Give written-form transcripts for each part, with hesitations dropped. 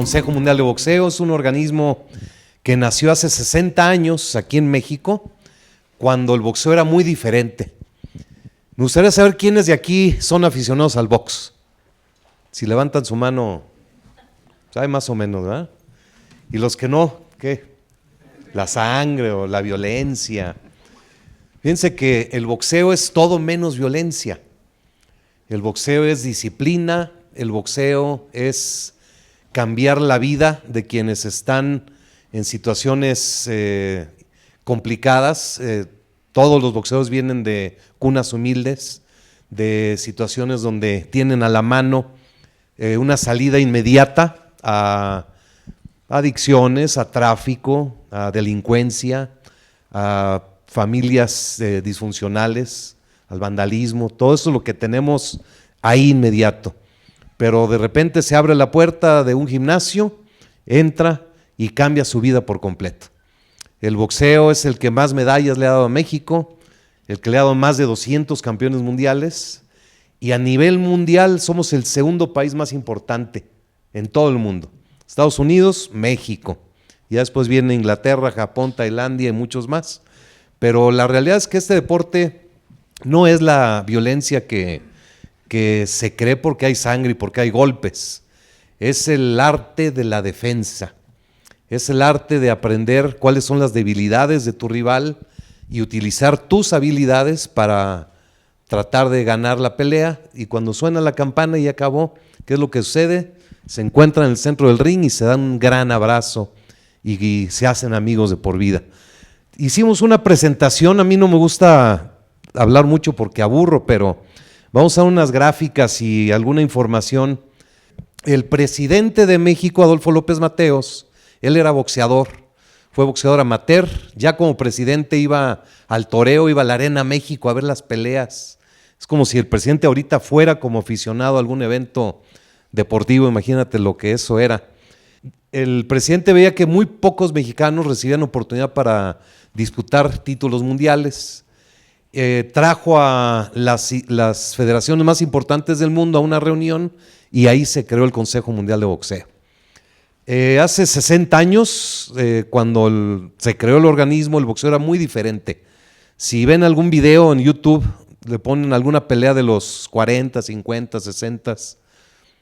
Consejo Mundial de Boxeo es un organismo que nació hace 60 años aquí en México, cuando el boxeo era muy diferente. Me gustaría saber quiénes de aquí son aficionados al box. Si levantan su mano, sabe más o menos, ¿verdad? Y los que no, ¿qué? La sangre o la violencia. Fíjense que el boxeo es todo menos violencia. El boxeo es disciplina, el boxeo es cambiar la vida de quienes están en situaciones complicadas. Todos los boxeadores vienen de cunas humildes, de situaciones donde tienen a la mano una salida inmediata a adicciones, a tráfico, a delincuencia, a familias disfuncionales, al vandalismo. Todo eso es lo que tenemos ahí inmediato. Pero de repente se abre la puerta de un gimnasio, entra y cambia su vida por completo. El boxeo es el que más medallas le ha dado a México, el que le ha dado más de 200 campeones mundiales, y a nivel mundial somos el segundo país más importante en todo el mundo. Estados Unidos, México, ya después viene Inglaterra, Japón, Tailandia y muchos más. Pero la realidad es que este deporte no es la violencia que se cree porque hay sangre y porque hay golpes. Es el arte de la defensa. Es el arte de aprender cuáles son las debilidades de tu rival y utilizar tus habilidades para tratar de ganar la pelea. Y cuando suena la campana y acabó, ¿qué es lo que sucede? Se encuentran en el centro del ring y se dan un gran abrazo y se hacen amigos de por vida. Hicimos una presentación, a mí no me gusta hablar mucho porque aburro, pero vamos a unas gráficas y alguna información. El presidente de México, Adolfo López Mateos, él era boxeador, fue boxeador amateur, ya como presidente iba al toreo, iba a la Arena México a ver las peleas. Es como si el presidente ahorita fuera como aficionado a algún evento deportivo, imagínate lo que eso era. El presidente veía que muy pocos mexicanos recibían oportunidad para disputar títulos mundiales. Trajo a las federaciones más importantes del mundo a una reunión y ahí se creó el Consejo Mundial de Boxeo. Hace 60 años, cuando se creó el organismo, el boxeo era muy diferente. Si ven algún video en YouTube, le ponen alguna pelea de los 40, 50, 60,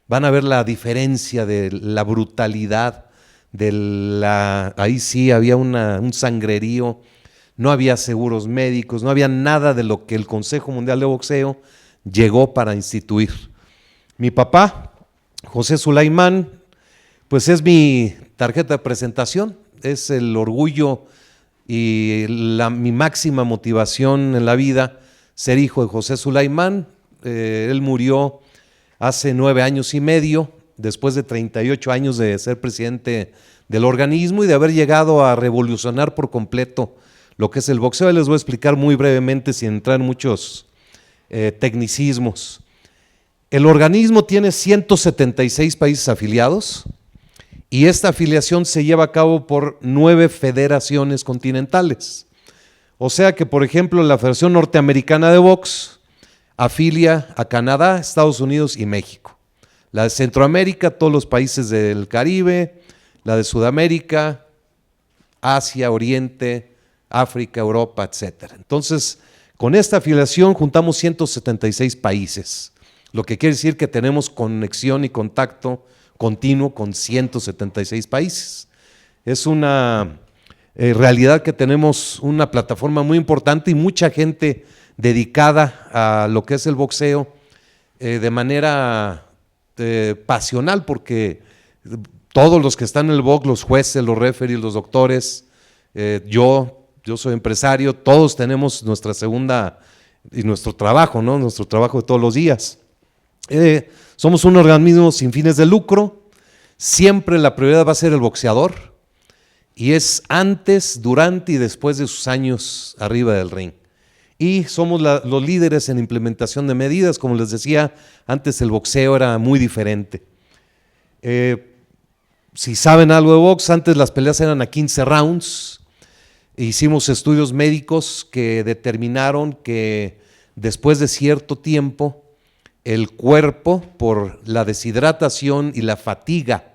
van a ver la diferencia de la brutalidad, ahí sí había un sangrerío, no había seguros médicos, no había nada de lo que el Consejo Mundial de Boxeo llegó para instituir. Mi papá, José Sulaimán, pues es mi tarjeta de presentación, es el orgullo y mi máxima motivación en la vida, ser hijo de José Sulaimán. Él murió hace 9 años y medio, después de 38 años de ser presidente del organismo y de haber llegado a revolucionar por completo lo que es el boxeo. Les voy a explicar muy brevemente sin entrar en muchos tecnicismos. El organismo tiene 176 países afiliados y esta afiliación se lleva a cabo por 9 federaciones continentales. O sea que, por ejemplo, la Federación Norteamericana de Box afilia a Canadá, Estados Unidos y México. La de Centroamérica, todos los países del Caribe, la de Sudamérica, Asia, Oriente, África, Europa, etc. Entonces, con esta afiliación juntamos 176 países, lo que quiere decir que tenemos conexión y contacto continuo con 176 países. Es una realidad que tenemos una plataforma muy importante y mucha gente dedicada a lo que es el boxeo de manera pasional, porque todos los que están en el box, los jueces, los referees, los doctores, yo soy empresario, todos tenemos nuestra segunda y nuestro trabajo, ¿no? Nuestro trabajo de todos los días. Somos un organismo sin fines de lucro, siempre la prioridad va a ser el boxeador y es antes, durante y después de sus años arriba del ring. Y somos los líderes en implementación de medidas. Como les decía, antes el boxeo era muy diferente. Si saben algo de box, antes las peleas eran a 15 rounds. Hicimos estudios médicos que determinaron que después de cierto tiempo el cuerpo, por la deshidratación y la fatiga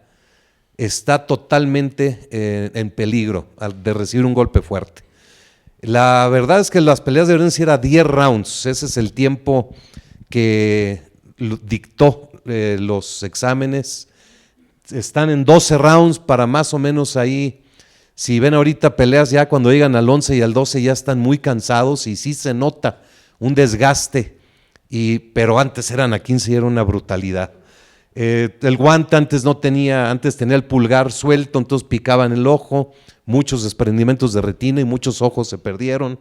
está totalmente en peligro de recibir un golpe fuerte. La verdad es que las peleas deberían ser a 10 rounds, ese es el tiempo que dictó los exámenes. Están en 12 rounds para más o menos ahí. Si ven ahorita peleas ya cuando llegan al 11 y al 12 ya están muy cansados y sí se nota un desgaste, pero antes eran a 15 y era una brutalidad. El guante antes tenía el pulgar suelto, entonces picaban el ojo, muchos desprendimientos de retina y muchos ojos se perdieron.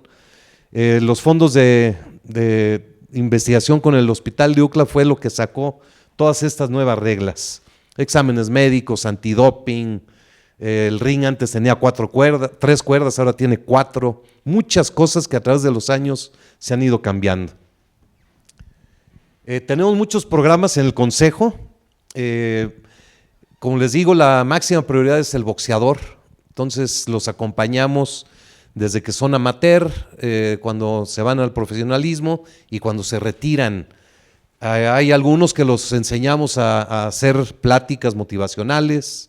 Los fondos de investigación con el hospital de UCLA fue lo que sacó todas estas nuevas reglas. Exámenes médicos, antidoping, el ring antes tenía 3 cuerdas, ahora tiene 4, muchas cosas que a través de los años se han ido cambiando. Tenemos muchos programas en el consejo. Como les digo, la máxima prioridad es el boxeador, entonces los acompañamos desde que son amateur, cuando se van al profesionalismo y cuando se retiran. Hay algunos que los enseñamos a hacer pláticas motivacionales,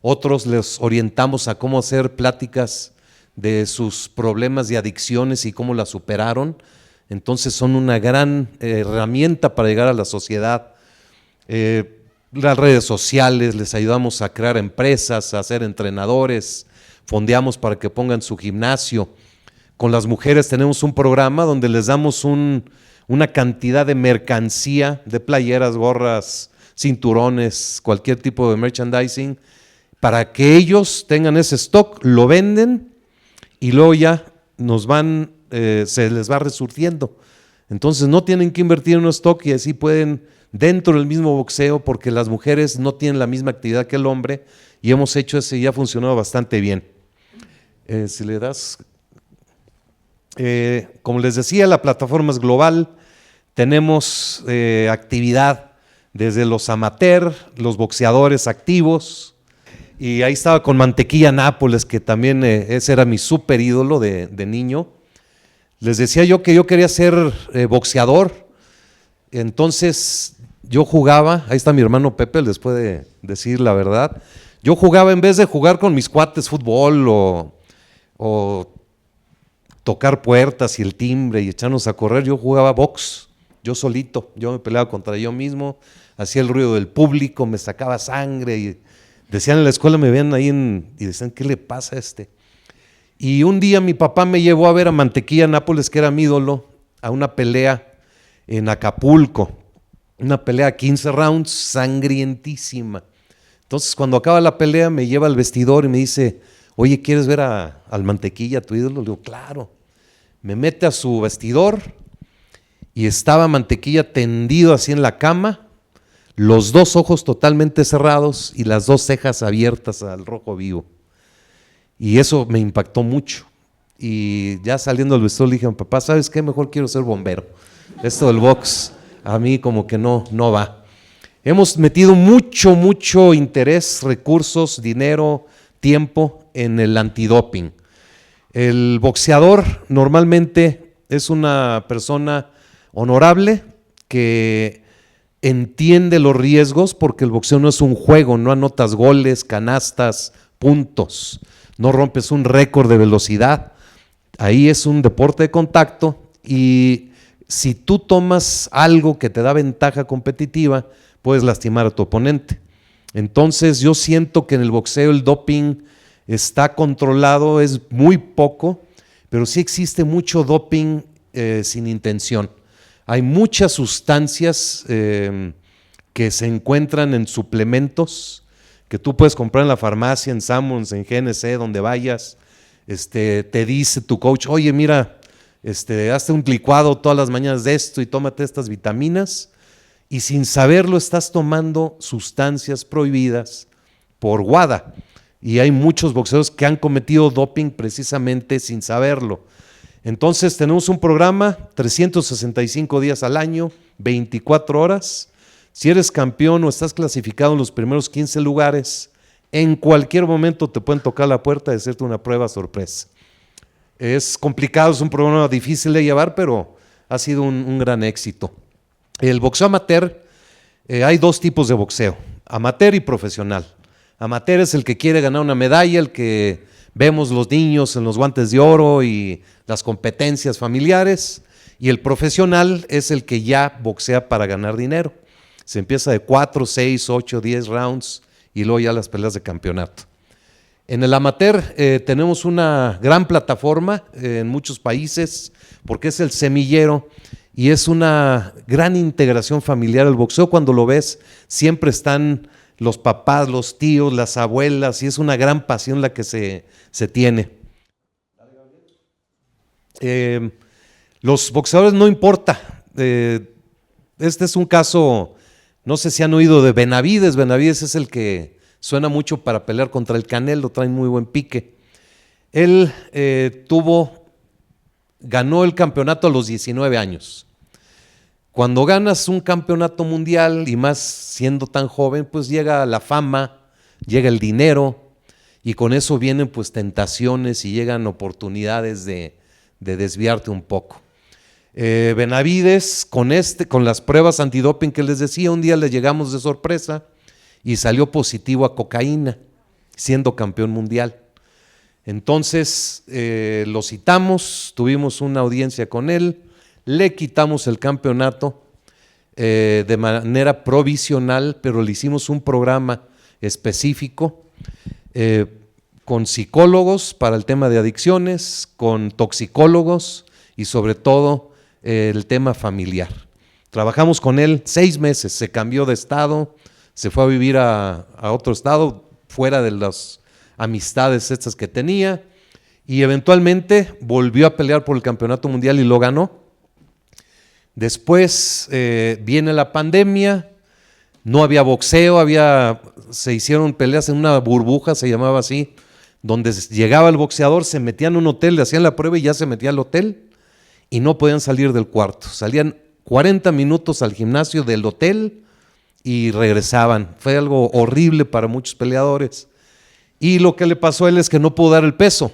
otros les orientamos a cómo hacer pláticas de sus problemas de adicciones y cómo las superaron. Entonces son una gran herramienta para llegar a la sociedad. Las redes sociales, les ayudamos a crear empresas, a ser entrenadores, fondeamos para que pongan su gimnasio. Con las mujeres tenemos un programa donde les damos una cantidad de mercancía, de playeras, gorras, cinturones, cualquier tipo de merchandising, para que ellos tengan ese stock, lo venden y luego ya se les va resurtiendo. Entonces no tienen que invertir en un stock y así pueden, dentro del mismo boxeo, porque las mujeres no tienen la misma actividad que el hombre y hemos hecho eso y ha funcionado bastante bien. Si le das, como les decía, la plataforma es global, tenemos actividad desde los amateurs, los boxeadores activos, y ahí estaba con Mantequilla Nápoles, que también ese era mi súper ídolo de niño. Les decía yo que yo quería ser boxeador, entonces yo jugaba, ahí está mi hermano Pepe, les puede decir la verdad, yo jugaba, en vez de jugar con mis cuates fútbol o tocar puertas y el timbre y echarnos a correr, yo jugaba box, yo solito, yo me peleaba contra yo mismo, hacía el ruido del público, me sacaba sangre y decían en la escuela, me veían ahí y decían, ¿qué le pasa a este? Y un día mi papá me llevó a ver a Mantequilla Nápoles, que era mi ídolo, a una pelea en Acapulco, una pelea 15 rounds, sangrientísima. Entonces cuando acaba la pelea me lleva al vestidor y me dice, oye, ¿quieres ver al Mantequilla, tu ídolo? Le digo, claro. Me mete a su vestidor y estaba Mantequilla tendido así en la cama, los 2 ojos totalmente cerrados y las 2 cejas abiertas al rojo vivo. Y eso me impactó mucho. Y ya saliendo del vestidor le dije a mi papá, ¿sabes qué? Mejor quiero ser bombero. Esto del box a mí como que no va. Hemos metido mucho interés, recursos, dinero, tiempo en el antidoping. El boxeador normalmente es una persona honorable que entiende los riesgos, porque el boxeo no es un juego, no anotas goles, canastas, puntos, no rompes un récord de velocidad. Ahí es un deporte de contacto y si tú tomas algo que te da ventaja competitiva, puedes lastimar a tu oponente. Entonces yo siento que en el boxeo el doping está controlado, es muy poco, pero sí existe mucho doping sin intención. Hay muchas sustancias que se encuentran en suplementos que tú puedes comprar en la farmacia, en Sammons, en GNC, donde vayas. Te dice tu coach, oye, mira, hazte un licuado todas las mañanas de esto y tómate estas vitaminas, y sin saberlo estás tomando sustancias prohibidas por WADA. Y hay muchos boxeadores que han cometido doping precisamente sin saberlo. Entonces tenemos un programa, 365 días al año, 24 horas. Si eres campeón o estás clasificado en los primeros 15 lugares, en cualquier momento te pueden tocar la puerta y hacerte una prueba sorpresa. Es complicado, es un programa difícil de llevar, pero ha sido un gran éxito. El boxeo amateur, hay 2 tipos de boxeo, amateur y profesional. Amateur es el que quiere ganar una medalla, el que vemos los niños en los guantes de oro y las competencias familiares. Y el profesional es el que ya boxea para ganar dinero. Se empieza de 4, 6, 8, 10 rounds y luego ya las peleas de campeonato. En el amateur tenemos una gran plataforma en muchos países porque es el semillero y es una gran integración familiar. El boxeo, cuando lo ves, siempre están los papás, los tíos, las abuelas, y es una gran pasión la que se tiene. Los boxeadores no importa. Este es un caso, no sé si han oído de Benavides. Benavides es el que suena mucho para pelear contra el Canelo, trae muy buen pique. Él ganó el campeonato a los 19 años. Cuando ganas un campeonato mundial, y más siendo tan joven, pues llega la fama, llega el dinero, y con eso vienen pues tentaciones y llegan oportunidades de desviarte un poco. Benavides, con las pruebas antidoping que les decía, un día le llegamos de sorpresa y salió positivo a cocaína, siendo campeón mundial. Entonces lo citamos, tuvimos una audiencia con él, le quitamos el campeonato de manera provisional, pero le hicimos un programa específico con psicólogos para el tema de adicciones, con toxicólogos y sobre todo el tema familiar. Trabajamos con él 6 meses, se cambió de estado, se fue a vivir a otro estado, fuera de las amistades estas que tenía, y eventualmente volvió a pelear por el campeonato mundial y lo ganó. Después viene la pandemia, no había boxeo, se hicieron peleas en una burbuja, se llamaba así, donde llegaba el boxeador, se metía en un hotel, le hacían la prueba y ya se metía al hotel y no podían salir del cuarto. Salían 40 minutos al gimnasio del hotel y regresaban. Fue algo horrible para muchos peleadores. Y lo que le pasó a él es que no pudo dar el peso,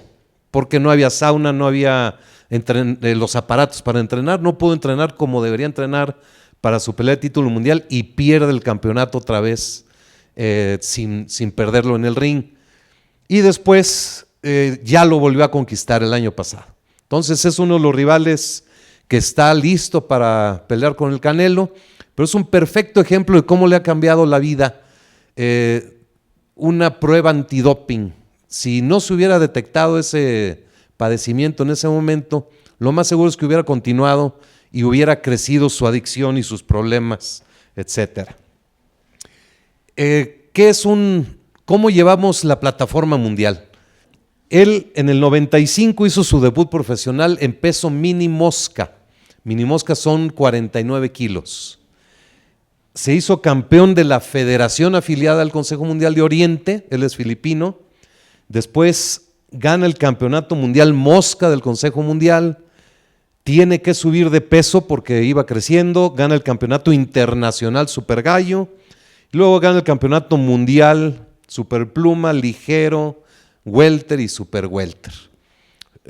porque no había sauna, no había los aparatos para entrenar, no pudo entrenar como debería entrenar para su pelea de título mundial y pierde el campeonato otra vez sin perderlo en el ring. Y después ya lo volvió a conquistar el año pasado. Entonces es uno de los rivales que está listo para pelear con el Canelo, pero es un perfecto ejemplo de cómo le ha cambiado la vida una prueba antidoping. Si no se hubiera detectado ese padecimiento en ese momento, lo más seguro es que hubiera continuado y hubiera crecido su adicción y sus problemas, etc. ¿Cómo llevamos la plataforma mundial? Él en el 95 hizo su debut profesional en peso mini mosca. Mini mosca son 49 kilos. Se hizo campeón de la federación afiliada al Consejo Mundial de Oriente, él es filipino. Después gana el campeonato mundial mosca del Consejo Mundial, tiene que subir de peso porque iba creciendo, gana el campeonato internacional super gallo, luego gana el campeonato mundial super pluma, ligero, welter y super welter.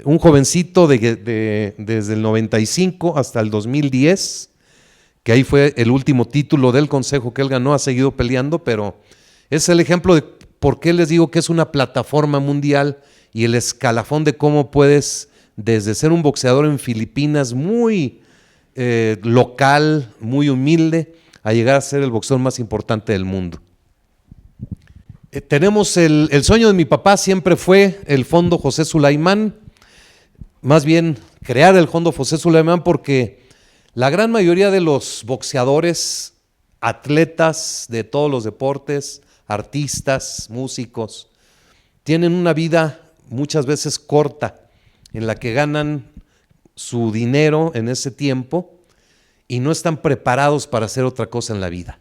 Un jovencito desde el 95 hasta el 2010, que ahí fue el último título del consejo que él ganó, ha seguido peleando, pero es el ejemplo de por qué les digo que es una plataforma mundial y el escalafón de cómo puedes, desde ser un boxeador en Filipinas muy local, muy humilde, a llegar a ser el boxeador más importante del mundo. Tenemos el sueño de mi papá siempre fue el Fondo José Sulaimán, más bien crear el Fondo José Sulaimán, porque la gran mayoría de los boxeadores, atletas de todos los deportes, artistas, músicos, tienen una vida muchas veces corta, en la que ganan su dinero en ese tiempo y no están preparados para hacer otra cosa en la vida.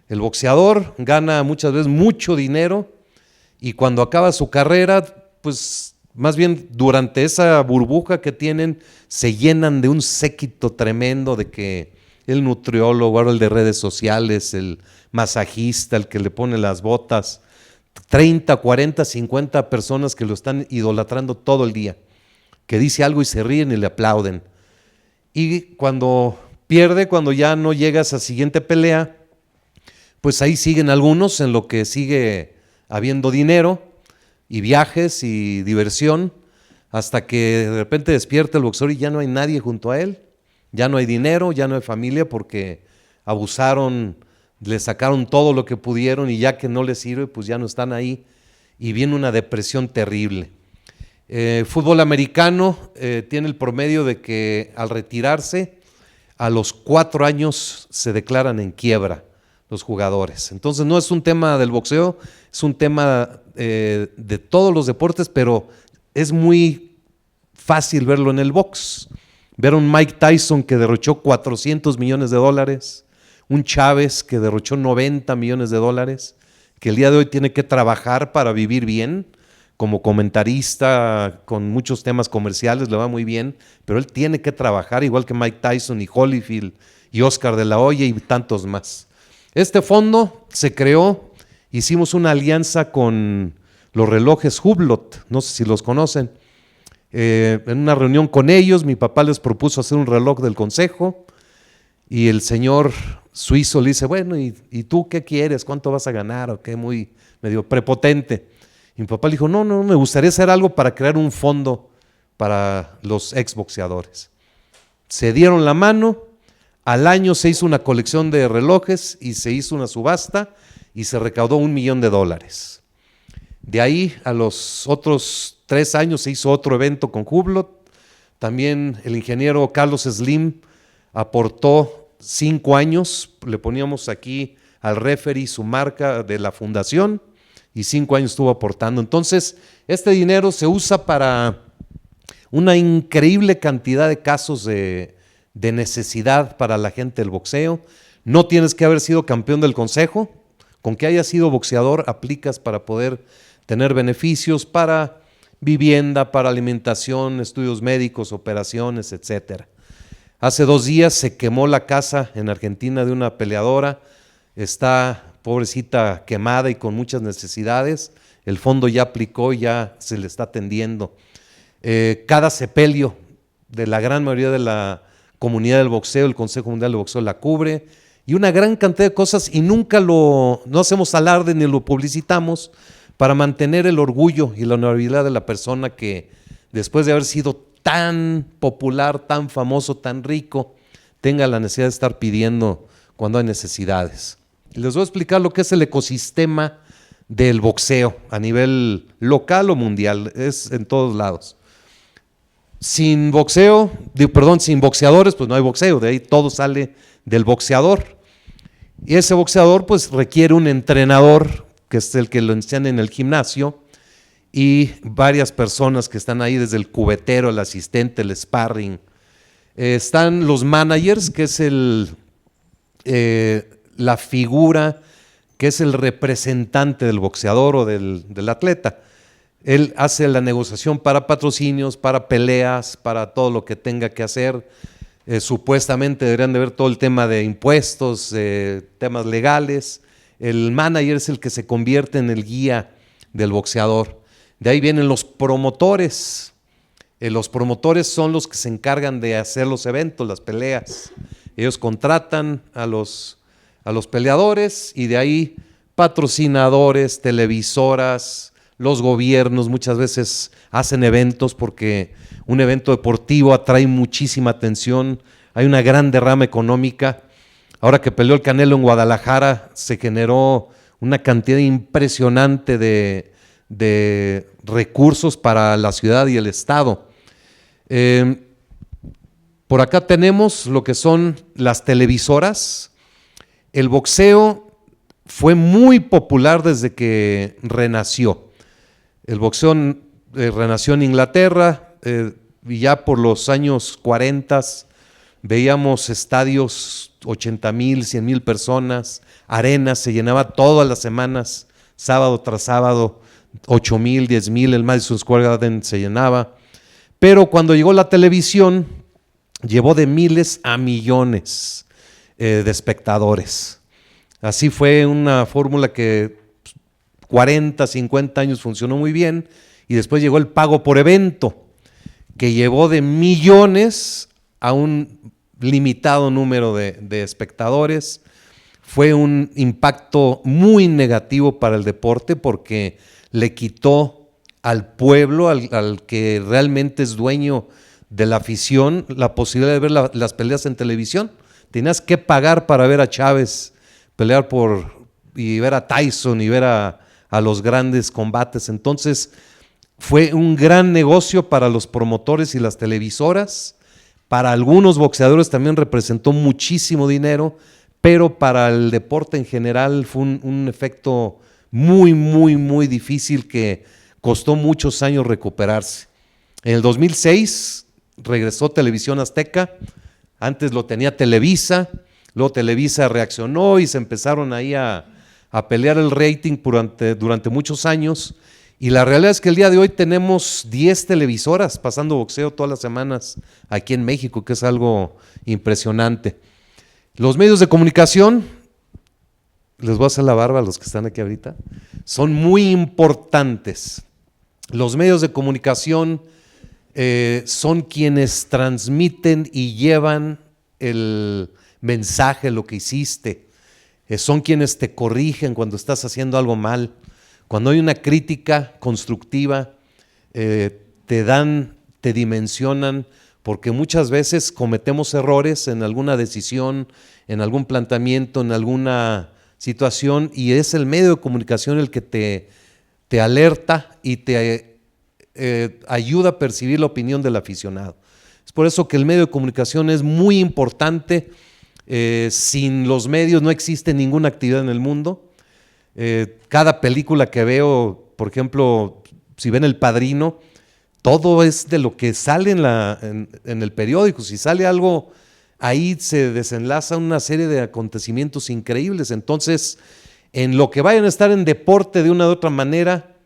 El boxeador gana muchas veces mucho dinero y cuando acaba su carrera, pues más bien durante esa burbuja que tienen, se llenan de un séquito tremendo de que el nutriólogo, ahora el de redes sociales, el masajista, el que le pone las botas, 30, 40, 50 personas que lo están idolatrando todo el día, que dice algo y se ríen y le aplauden. Y cuando pierde, cuando ya no llega a esa siguiente pelea, pues ahí siguen algunos en lo que sigue habiendo dinero y viajes y diversión, hasta que de repente despierta el boxeador y ya no hay nadie junto a él, ya no hay dinero, ya no hay familia porque abusaron, le sacaron todo lo que pudieron y ya que no les sirve, pues ya no están ahí y viene una depresión terrible. Fútbol americano tiene el promedio de que al retirarse, a los 4 años se declaran en quiebra los jugadores. Entonces no es un tema del boxeo, es un tema de todos los deportes, pero es muy fácil verlo en el box. Ver a un Mike Tyson que derrochó $400 millones, un Chávez que derrochó $90 millones, que el día de hoy tiene que trabajar para vivir bien, como comentarista, con muchos temas comerciales, le va muy bien, pero él tiene que trabajar igual que Mike Tyson y Holyfield y Oscar de la Hoya y tantos más. Este fondo se creó, hicimos una alianza con los relojes Hublot, no sé si los conocen. En una reunión con ellos, mi papá les propuso hacer un reloj del consejo y el señor suizo le dice, bueno, ¿y tú qué quieres? ¿Cuánto vas a ganar? ¿O qué? Muy medio prepotente. Y mi papá le dijo, no, me gustaría hacer algo para crear un fondo para los exboxeadores. Se dieron la mano, al año se hizo una colección de relojes y se hizo una subasta y se recaudó $1 millón. De ahí a los otros 3 años se hizo otro evento con Hublot. También el ingeniero Carlos Slim aportó 5 años, le poníamos aquí al referee su marca de la fundación y 5 años estuvo aportando. Entonces, este dinero se usa para una increíble cantidad de casos de necesidad para la gente del boxeo. No tienes que haber sido campeón del consejo, con que hayas sido boxeador aplicas para poder tener beneficios para vivienda, para alimentación, estudios médicos, operaciones, etcétera. Hace 2 días se quemó la casa en Argentina de una peleadora, está pobrecita quemada y con muchas necesidades, el fondo ya aplicó, ya se le está atendiendo. Cada sepelio de la gran mayoría de la comunidad del boxeo, el Consejo Mundial de Boxeo la cubre, y una gran cantidad de cosas, y nunca no hacemos alarde ni lo publicitamos, para mantener el orgullo y la honorabilidad de la persona que después de haber sido tan popular, tan famoso, tan rico, tenga la necesidad de estar pidiendo cuando hay necesidades. Les voy a explicar lo que es el ecosistema del boxeo a nivel local o mundial, es en todos lados. Sin boxeadores, pues no hay boxeo, de ahí todo sale del boxeador. Y ese boxeador pues requiere un entrenador, que es el que lo enseñan en el gimnasio, y varias personas que están ahí, desde el cubetero, el asistente, el sparring. Están los managers, que es la figura, que es el representante del boxeador o del atleta. Él hace la negociación para patrocinios, para peleas, para todo lo que tenga que hacer. Supuestamente deberían de ver todo el tema de impuestos, temas legales. El manager es el que se convierte en el guía del boxeador. De ahí vienen los promotores. Los promotores son los que se encargan de hacer los eventos, las peleas. Ellos contratan a los peleadores y de ahí patrocinadores, televisoras, los gobiernos muchas veces hacen eventos porque un evento deportivo atrae muchísima atención, hay una gran derrama económica. Ahora que peleó el Canelo en Guadalajara se generó una cantidad impresionante de recursos para la ciudad y el estado. Por acá tenemos lo que son las televisoras. El boxeo fue muy popular desde que renació. El boxeo renació en Inglaterra y ya por los años 40 veíamos estadios, 80,000, 100,000 personas, arenas, se llenaba todas las semanas, sábado tras sábado, 8,000, 10,000, el Madison Square Garden se llenaba. Pero cuando llegó la televisión, llevó de miles a millones de espectadores. Así fue una fórmula que 40, 50 años funcionó muy bien y después llegó el pago por evento, que llevó de millones a un limitado número de espectadores. fue un impacto muy negativo para el deporte porque le quitó al pueblo, al que realmente es dueño de la afición, la posibilidad de ver las peleas en televisión. Tenías que pagar para ver a Chávez pelear y ver a Tyson y ver a los grandes combates. Entonces fue un gran negocio para los promotores y las televisoras. Para algunos boxeadores también representó muchísimo dinero, pero para el deporte en general fue un efecto muy, muy, muy difícil que costó muchos años recuperarse. En el 2006 regresó Televisión Azteca, antes lo tenía Televisa, luego Televisa reaccionó y se empezaron ahí a pelear el rating durante muchos años, y la realidad es que el día de hoy tenemos 10 televisoras pasando boxeo todas las semanas aquí en México, que es algo impresionante. Los medios de comunicación, les voy a hacer la barba a los que están aquí ahorita, son muy importantes. Los medios de comunicación son quienes transmiten y llevan el mensaje, lo que hiciste. Son quienes te corrigen cuando estás haciendo algo mal. Cuando hay una crítica constructiva, te dimensionan, porque muchas veces cometemos errores en alguna decisión, en algún planteamiento, en alguna situación, y es el medio de comunicación el que te alerta y te ayuda a percibir la opinión del aficionado. Es por eso que el medio de comunicación es muy importante. Sin los medios no existe ninguna actividad en el mundo. Cada película que veo, por ejemplo, si ven El Padrino, todo es de lo que sale en el periódico. Si sale algo, ahí se desenlaza una serie de acontecimientos increíbles. Entonces, en lo que vayan a estar en deporte de una u otra manera,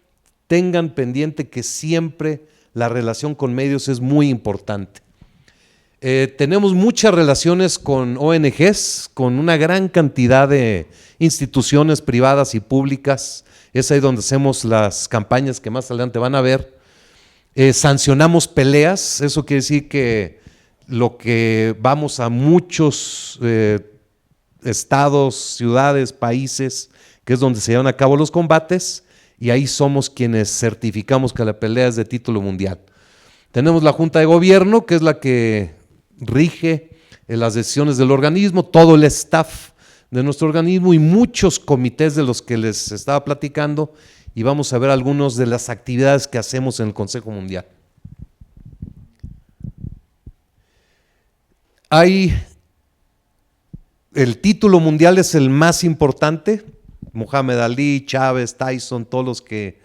tengan pendiente que siempre la relación con medios es muy importante. Tenemos muchas relaciones con ONGs, con una gran cantidad de instituciones privadas y públicas. Es ahí donde hacemos las campañas que más adelante van a ver. Sancionamos peleas, eso quiere decir que lo que vamos a muchos estados, ciudades, países, que es donde se llevan a cabo los combates, y ahí somos quienes certificamos que la pelea es de título mundial. Tenemos la Junta de Gobierno, que es la que rige las decisiones del organismo, todo el staff de nuestro organismo y muchos comités de los que les estaba platicando, y vamos a ver algunas de las actividades que hacemos en el Consejo Mundial. El título mundial es el más importante. Muhammad Ali, Chávez, Tyson, todos los que,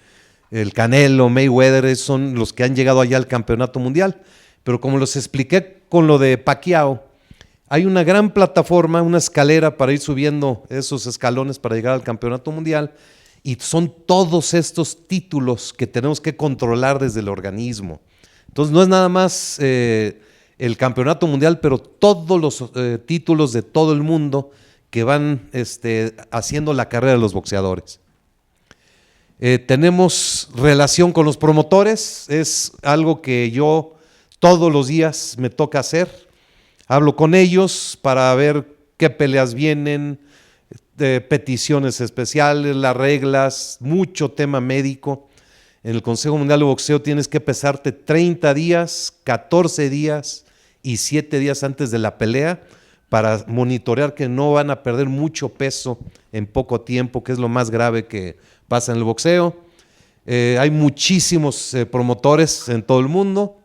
el Canelo, Mayweather, son los que han llegado allá al campeonato mundial. Pero como les expliqué con lo de Pacquiao, hay una gran plataforma, una escalera para ir subiendo esos escalones para llegar al campeonato mundial, y son todos estos títulos que tenemos que controlar desde el organismo. Entonces no es nada más el campeonato mundial, pero todos los títulos de todo el mundo que van haciendo la carrera de los boxeadores. Tenemos relación con los promotores, es algo que yo todos los días me toca hacer. Hablo con ellos para ver qué peleas vienen, peticiones especiales, las reglas, mucho tema médico. En el Consejo Mundial de Boxeo tienes que pesarte 30 días, 14 días y 7 días antes de la pelea para monitorear que no van a perder mucho peso en poco tiempo, que es lo más grave que pasa en el boxeo. Hay muchísimos promotores en todo el mundo.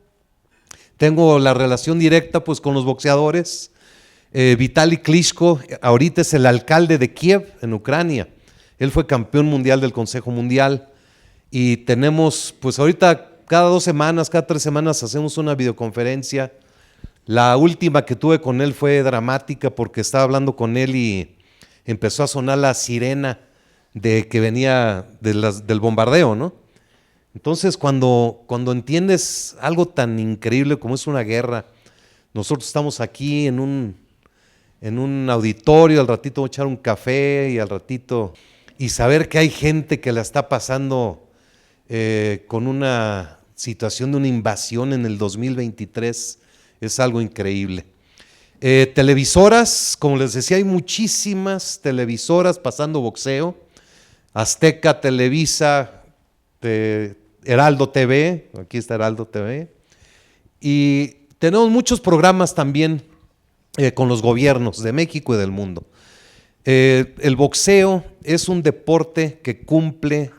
Tengo la relación directa pues con los boxeadores. Vitaly Klitschko ahorita es el alcalde de Kiev, en Ucrania. Él fue campeón mundial del Consejo Mundial, y tenemos pues ahorita cada 2 semanas, cada 3 semanas hacemos una videoconferencia. La última que tuve con él fue dramática porque estaba hablando con él y empezó a sonar la sirena de que venía del bombardeo, ¿no? Entonces cuando entiendes algo tan increíble como es una guerra, nosotros estamos aquí en un auditorio, al ratito voy a echar un café y al ratito, y saber que hay gente que la está pasando con una situación de una invasión en el 2023 es algo increíble. Televisoras, como les decía, hay muchísimas televisoras pasando boxeo. Azteca, Televisa, Heraldo TV, aquí está Heraldo TV. Y tenemos muchos programas también con los gobiernos de México y del mundo. El boxeo es un deporte que cumple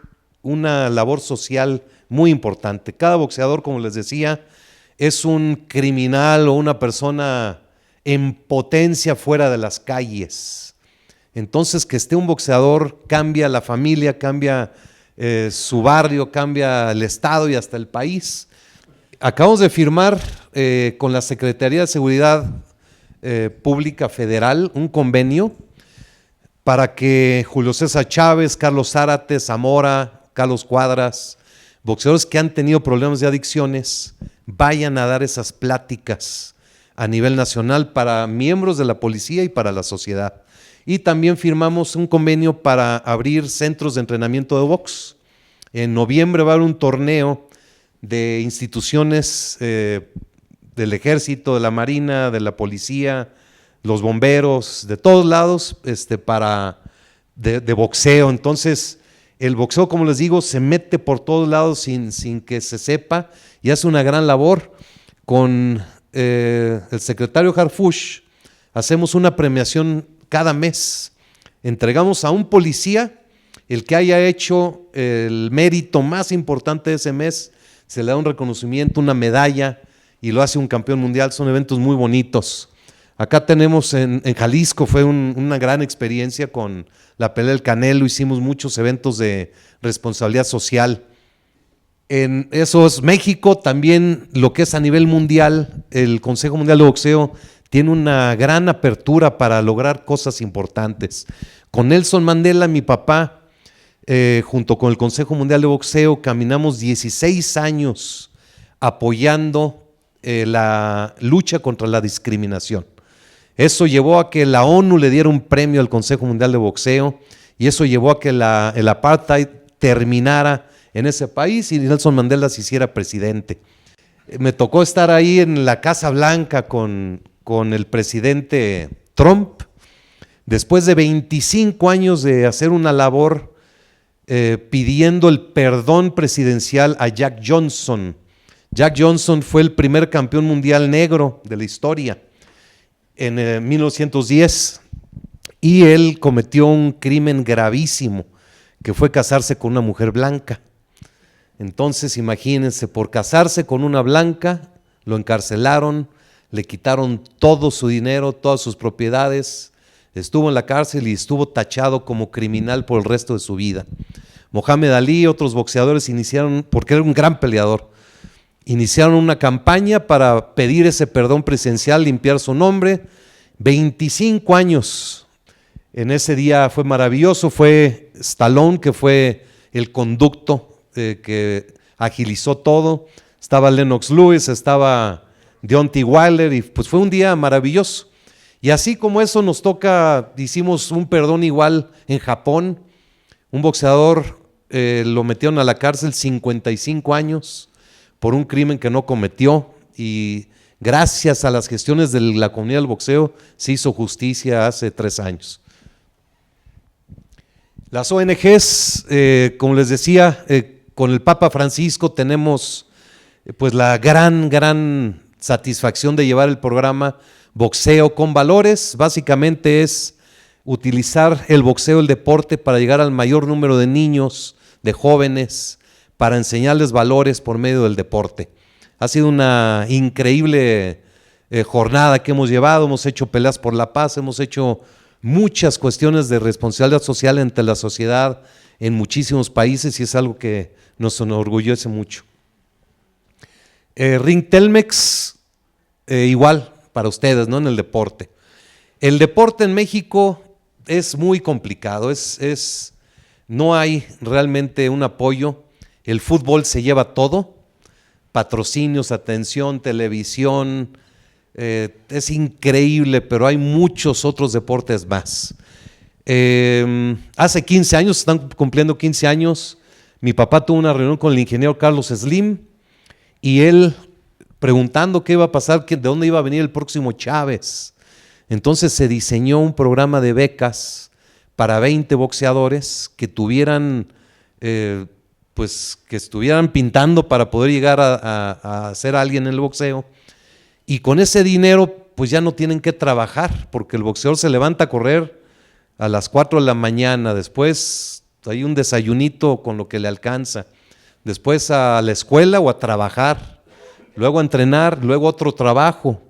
una labor social muy importante. Cada boxeador, como les decía, es un criminal o una persona en potencia fuera de las calles. Entonces, que esté un boxeador cambia la familia, cambia su barrio, cambia el estado y hasta el país. Acabamos de firmar con la Secretaría de Seguridad Pública Federal un convenio para que Julio César Chávez, Carlos Zárate, Zamora, Carlos Cuadras, boxeadores que han tenido problemas de adicciones, vayan a dar esas pláticas a nivel nacional para miembros de la policía y para la sociedad. Y también firmamos un convenio para abrir centros de entrenamiento de box. En noviembre va a haber un torneo de instituciones del ejército, de la marina, de la policía, los bomberos, de todos lados, de boxeo. Entonces, el boxeo, como les digo, se mete por todos lados sin que se sepa y hace una gran labor. Con el secretario Harfuch hacemos una premiación cada mes. Entregamos a un policía el que haya hecho el mérito más importante de ese mes, se le da un reconocimiento, una medalla y lo hace un campeón mundial. Son eventos muy bonitos. Acá tenemos en Jalisco, fue una gran experiencia con la pelea del Canelo, hicimos muchos eventos de responsabilidad social. En eso es México, también lo que es a nivel mundial, el Consejo Mundial de Boxeo tiene una gran apertura para lograr cosas importantes. Con Nelson Mandela, mi papá, junto con el Consejo Mundial de Boxeo, caminamos 16 años apoyando la lucha contra la discriminación. Eso llevó a que la ONU le diera un premio al Consejo Mundial de Boxeo y eso llevó a que el apartheid terminara en ese país y Nelson Mandela se hiciera presidente. Me tocó estar ahí en la Casa Blanca con el presidente Trump, después de 25 años de hacer una labor pidiendo el perdón presidencial a Jack Johnson. Jack Johnson fue el primer campeón mundial negro de la historia en 1910 y él cometió un crimen gravísimo que fue casarse con una mujer blanca. Entonces imagínense, por casarse con una blanca lo encarcelaron, le quitaron todo su dinero, todas sus propiedades, estuvo en la cárcel y estuvo tachado como criminal por el resto de su vida. Mohamed Ali y otros boxeadores iniciaron, porque era un gran peleador, iniciaron una campaña para pedir ese perdón presidencial, limpiar su nombre. 25 años. En ese día fue maravilloso, fue Stallone, que fue el conducto que agilizó todo. Estaba Lennox Lewis, estaba Deontay Wilder y pues fue un día maravilloso. Y así como eso nos toca, hicimos un perdón igual en Japón. Un boxeador lo metieron a la cárcel 55 años por un crimen que no cometió y gracias a las gestiones de la comunidad del boxeo se hizo justicia hace 3 años. Las ONGs, como les decía, con el Papa Francisco tenemos pues la gran satisfacción de llevar el programa Boxeo con Valores. Básicamente es utilizar el boxeo, el deporte, para llegar al mayor número de niños, de jóvenes, para enseñarles valores por medio del deporte. Ha sido una increíble jornada que hemos llevado, hemos hecho peleas por la paz, hemos hecho muchas cuestiones de responsabilidad social entre la sociedad en muchísimos países y es algo que nos enorgullece mucho. Ring Telmex, igual para ustedes, ¿no? En el deporte. El deporte en México es muy complicado, no hay realmente un apoyo. El fútbol se lleva todo, patrocinios, atención, televisión, es increíble, pero hay muchos otros deportes más. Hace 15 años, están cumpliendo 15 años, mi papá tuvo una reunión con el ingeniero Carlos Slim y él preguntando qué iba a pasar, de dónde iba a venir el próximo Chávez. Entonces se diseñó un programa de becas para 20 boxeadores que tuvieran, pues que estuvieran pintando para poder llegar a ser alguien en el boxeo. Y con ese dinero pues ya no tienen que trabajar, porque el boxeador se levanta a correr a las 4 de la mañana, después hay un desayunito con lo que le alcanza, después a la escuela o a trabajar, luego a entrenar, luego otro trabajo.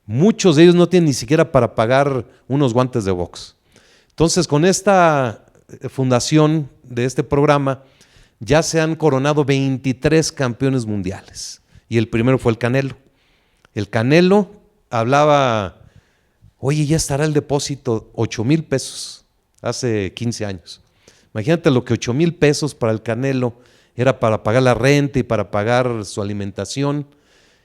Muchos de ellos no tienen ni siquiera para pagar unos guantes de box. Entonces, con esta fundación de este programa, ya se han coronado 23 campeones mundiales. Y el primero fue el Canelo. El Canelo hablaba, oye, ya estará el depósito, 8,000 pesos, hace 15 años. Imagínate lo que 8,000 pesos para el Canelo era para pagar la renta y para pagar su alimentación.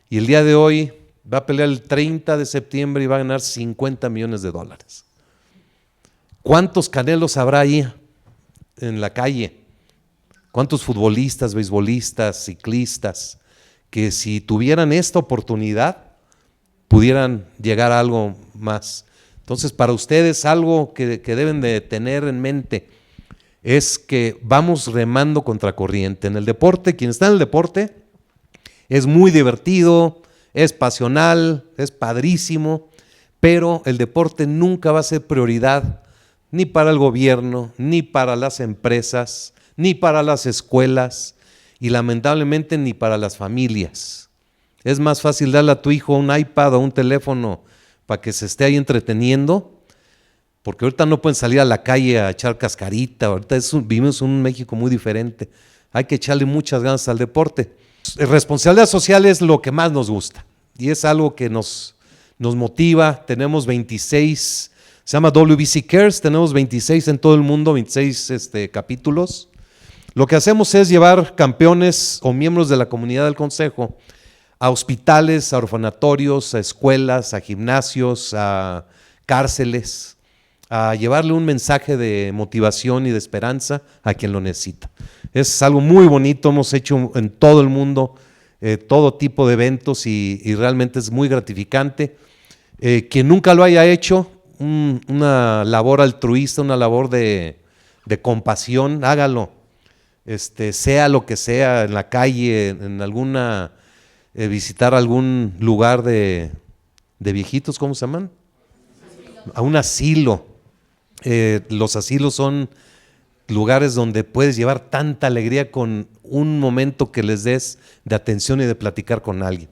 Y el día de hoy va a pelear el 30 de septiembre y va a ganar $50 millones. ¿Cuántos Canelos habrá ahí en la calle? ¿Cuántos futbolistas, beisbolistas, ciclistas que si tuvieran esta oportunidad pudieran llegar a algo más? Entonces, para ustedes algo que deben de tener en mente es que vamos remando contra corriente. En el deporte, quien está en el deporte es muy divertido, es pasional, es padrísimo, pero el deporte nunca va a ser prioridad ni para el gobierno, ni para las empresas, ni para las escuelas y lamentablemente ni para las familias. Es más fácil darle a tu hijo un iPad o un teléfono para que se esté ahí entreteniendo, porque ahorita no pueden salir a la calle a echar cascarita, ahorita vivimos en un México muy diferente, hay que echarle muchas ganas al deporte. Responsabilidad social es lo que más nos gusta y es algo que nos motiva. Tenemos 26, se llama WBC Cares, tenemos 26 en todo el mundo, 26 capítulos. Lo que hacemos es llevar campeones o miembros de la comunidad del consejo a hospitales, a orfanatorios, a escuelas, a gimnasios, a cárceles, a llevarle un mensaje de motivación y de esperanza a quien lo necesita. Es algo muy bonito, hemos hecho en todo el mundo todo tipo de eventos y realmente es muy gratificante. Quien nunca lo haya hecho, una labor altruista, una labor de compasión, hágalo. Sea lo que sea, en la calle, en alguna, visitar algún lugar de viejitos, ¿cómo se llaman? A un asilo. Los asilos son lugares donde puedes llevar tanta alegría con un momento que les des de atención y de platicar con alguien.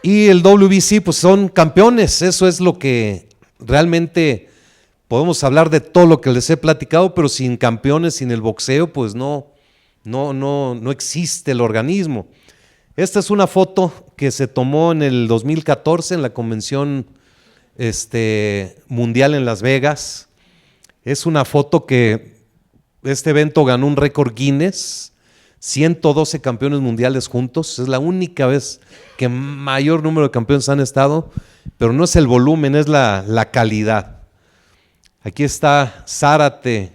Y el WBC, pues son campeones, eso es lo que realmente podemos hablar de todo lo que les he platicado, pero sin campeones, sin el boxeo, pues no existe el organismo. Esta es una foto que se tomó en el 2014 en la convención mundial en Las Vegas. Es una foto que este evento ganó un récord Guinness, 112 campeones mundiales juntos, es la única vez que mayor número de campeones han estado, pero no es el volumen, es la calidad. Aquí está Zárate,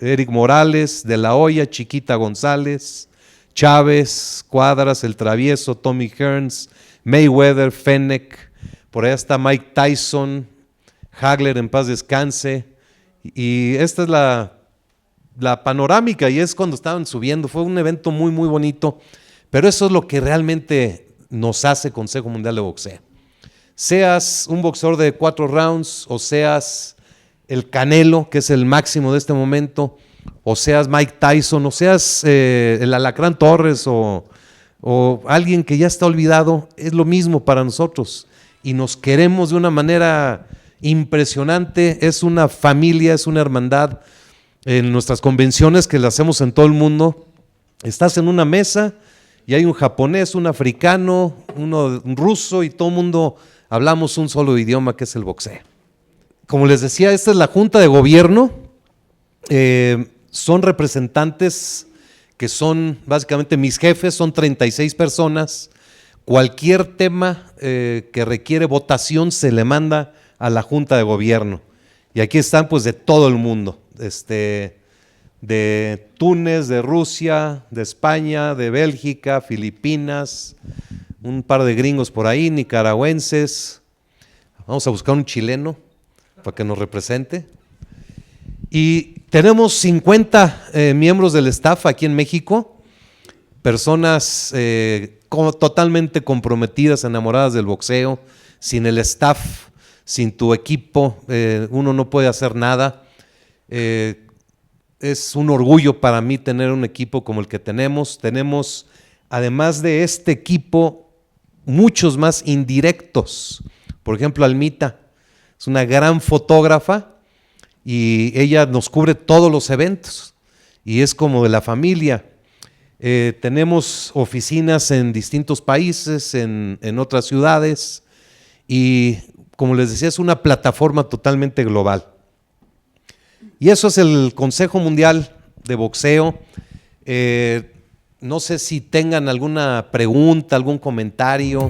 Eric Morales, De La Hoya, Chiquita González, Chávez, Cuadras, El Travieso, Tommy Hearns, Mayweather, Fennec, por allá está Mike Tyson, Hagler en paz descanse, y esta es la panorámica y es cuando estaban subiendo. Fue un evento muy muy bonito, pero eso es lo que realmente nos hace Consejo Mundial de Boxeo. Seas un boxeador de 4 rounds o seas el Canelo, que es el máximo de este momento, o seas Mike Tyson, o seas el Alacrán Torres o alguien que ya está olvidado, es lo mismo para nosotros y nos queremos de una manera impresionante. Es una familia, es una hermandad. En nuestras convenciones que las hacemos en todo el mundo, estás en una mesa y hay un japonés, un africano, un ruso y todo el mundo hablamos un solo idioma que es el boxeo. Como les decía, esta es la Junta de Gobierno, son representantes que son básicamente mis jefes, son 36 personas. Cualquier tema que requiere votación se le manda a la Junta de Gobierno y aquí están pues de todo el mundo. De Túnez, de Rusia, de España, de Bélgica, Filipinas, un par de gringos por ahí, nicaragüenses. Vamos a buscar un chileno para que nos represente. Y tenemos 50 miembros del staff aquí en México, personas totalmente comprometidas, enamoradas del boxeo. Sin el staff, sin tu equipo, uno no puede hacer nada. Es un orgullo para mí tener un equipo como el que tenemos. Tenemos, además de este equipo, muchos más indirectos. Por ejemplo, Almita es una gran fotógrafa y ella nos cubre todos los eventos y es como de la familia. Tenemos oficinas en distintos países, en otras ciudades y, como les decía, es una plataforma totalmente global. Y eso es el Consejo Mundial de Boxeo. No sé si tengan alguna pregunta, algún comentario.